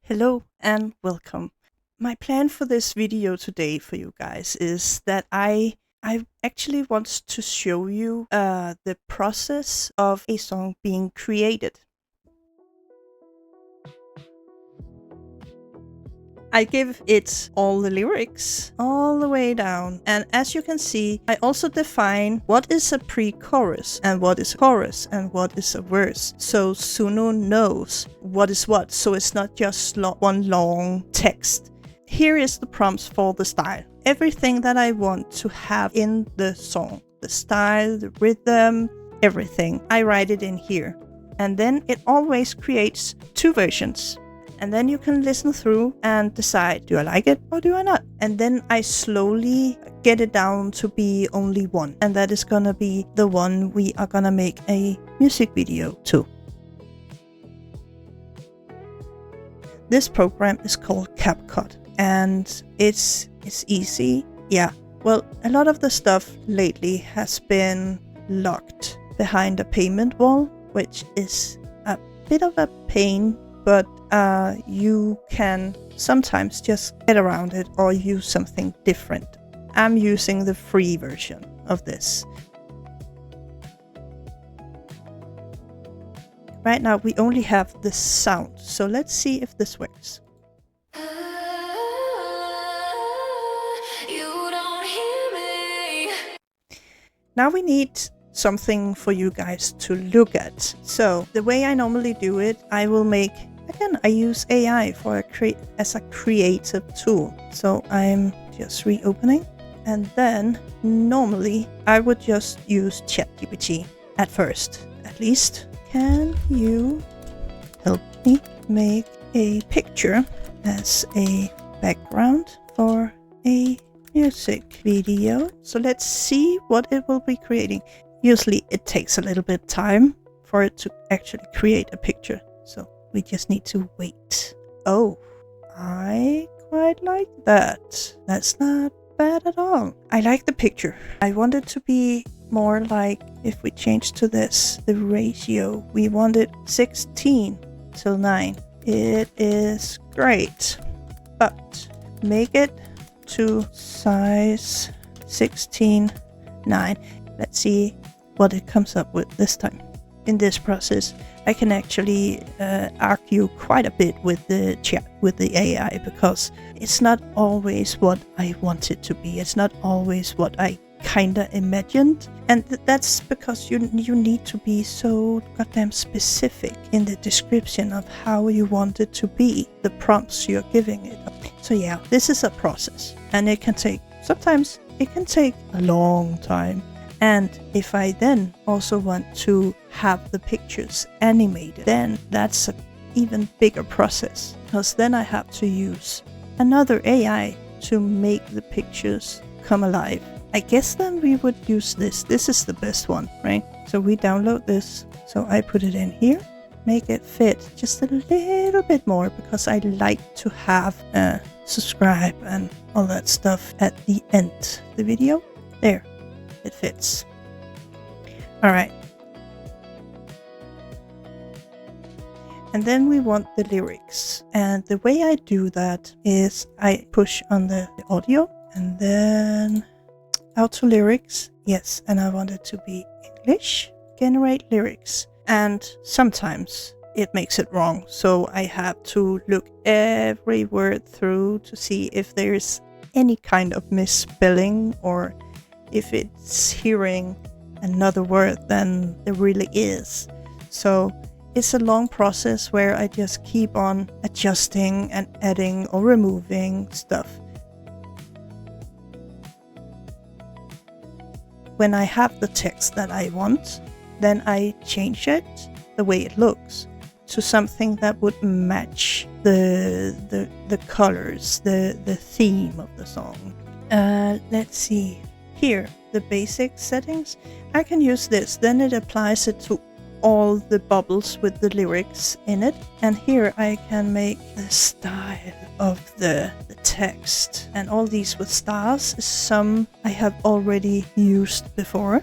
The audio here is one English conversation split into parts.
Hello and welcome. My plan for this video today for you guys is that I actually want to show you the process of a song being created. I give it all the lyrics all the way down, and as you can see, I also define what is a pre-chorus and what is a chorus and what is a verse, so Suno knows what is what, so it's not just one long text. Here is the prompts for the style. Everything that I want to have in the song, the style, the rhythm, everything, I write it in here. And then it always creates two versions. And then you can listen through and decide, do I like it or do I not? And then I slowly get it down to be only one. And that is gonna be the one we are gonna make a music video to. This program is called CapCut, and it's easy. Yeah, well, a lot of the stuff lately has been locked behind a payment wall, which is a bit of a pain, but you can sometimes just get around it or use something different. I'm using the free version of this. Right now we only have the sound, so let's see if this works. Now we need something for you guys to look at. So the way I normally do it, I will make, again, I use AI as a creative tool. So I'm just reopening, and then normally I would just use ChatGPT at first. At least, can you help me make a picture as a background for a music video? So let's see what it will be creating. Usually it takes a little bit of time for it to actually create a picture, so we just need to wait. Oh, I quite like that. That's not bad at all. I like the picture. I want it to be more like, if we change to this, the ratio, we want it 16:9. It is great, but make it to size 16:9. Let's see what it comes up with this time. In this process, I can actually argue quite a bit with the chat, with the AI, because it's not always what I want it to be. It's not always what I kinda imagined. And that's because you need to be so goddamn specific in the description of how you want it to be, the prompts you're giving it. So yeah, this is a process, and sometimes it can take a long time. And if I then also want to have the pictures animated, then that's an even bigger process, because then I have to use another AI to make the pictures come alive. I guess then we would use this. This is the best one, right? So we download this. So I put it in here, make it fit just a little bit more, because I like to have subscribe and all that stuff at the end of the video. There. It fits. All right. And then we want the lyrics. And the way I do that is I push on the audio and then out to lyrics. Yes, and I want it to be English. Generate lyrics. And sometimes it makes it wrong. So I have to look every word through to see if there's any kind of misspelling, or if it's hearing another word than there really is. So it's a long process where I just keep on adjusting and adding or removing stuff. When I have the text that I want, then I change it, the way it looks, to something that would match the colors, the theme of the song. Let's see. Here, the basic settings, I can use this. Then it applies it to all the bubbles with the lyrics in it. And here I can make the style of the text. And all these with stars, some I have already used before.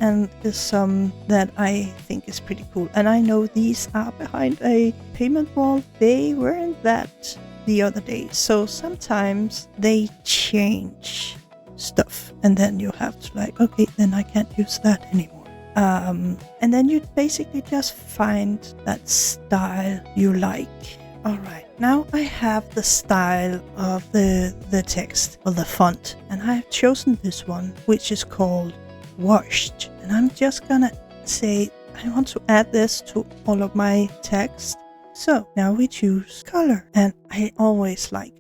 and there's some that I think is pretty cool. And I know these are behind a payment wall. They weren't that the other day. So sometimes they change stuff, and then you have to like, okay, then I can't use that anymore. And then you basically just find that style you like. All right, now I have the style of the text or the font, and I have chosen this one, which is called Washed. And I'm just gonna say I want to add this to all of my text. So now we choose color, and I always like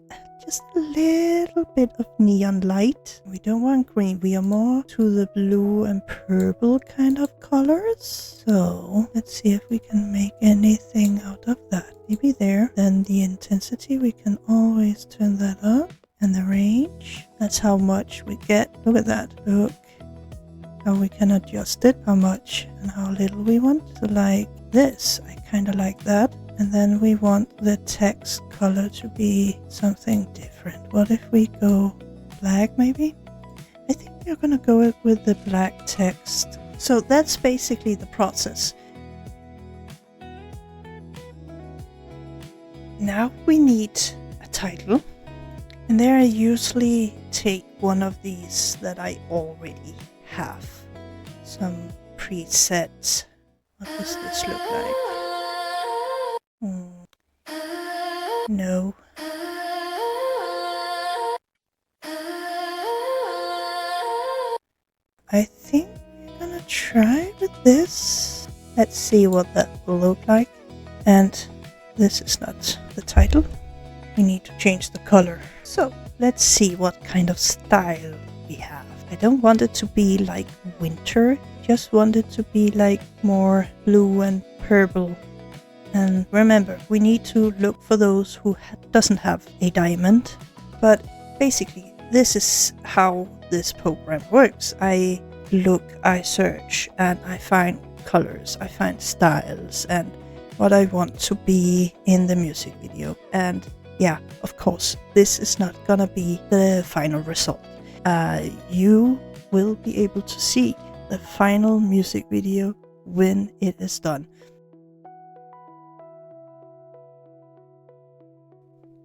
just a little bit of neon light. We don't want green, we are more to the blue and purple kind of colors. So let's see if we can make anything out of that. Maybe there. Then the intensity, we can always turn that up. And the range, that's how much we get. Look at that. Look how we can adjust it, how much and how little we want. So like this, I kind of like that. And then we want the text color to be something different. What if we go black maybe? I think we're gonna go with the black text. So that's basically the process. Now we need a title. And there I usually take one of these that I already have. Some presets. What does this look like? No. I think we're gonna try with this. Let's see what that will look like. And this is not the title. We need to change the color. So let's see what kind of style we have. I don't want it to be like winter. Just want it to be like more blue and purple. And remember, we need to look for those who doesn't have a diamond. But basically, this is how this program works. I look, I search, and I find colors, I find styles, and what I want to be in the music video. And yeah, of course, this is not gonna be the final result. You will be able to see the final music video when it is done.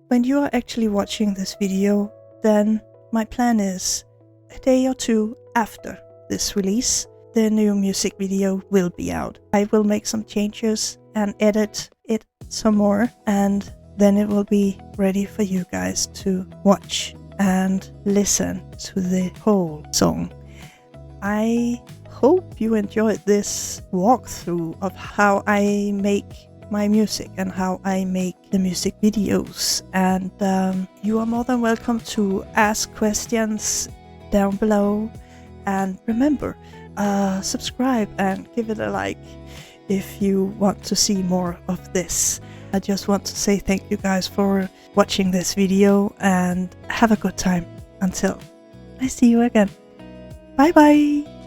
When you are actually watching this video, then my plan is a day or two after this release, the new music video will be out. I will make some changes and edit it some more, and then it will be ready for you guys to watch and listen to the whole song. I hope you enjoyed this walkthrough of how I make my music and how I make the music videos, and you are more than welcome to ask questions down below, and remember, subscribe and give it a like if you want to see more of this. I just want to say thank you guys for watching this video, and have a good time until I see you again. Bye bye.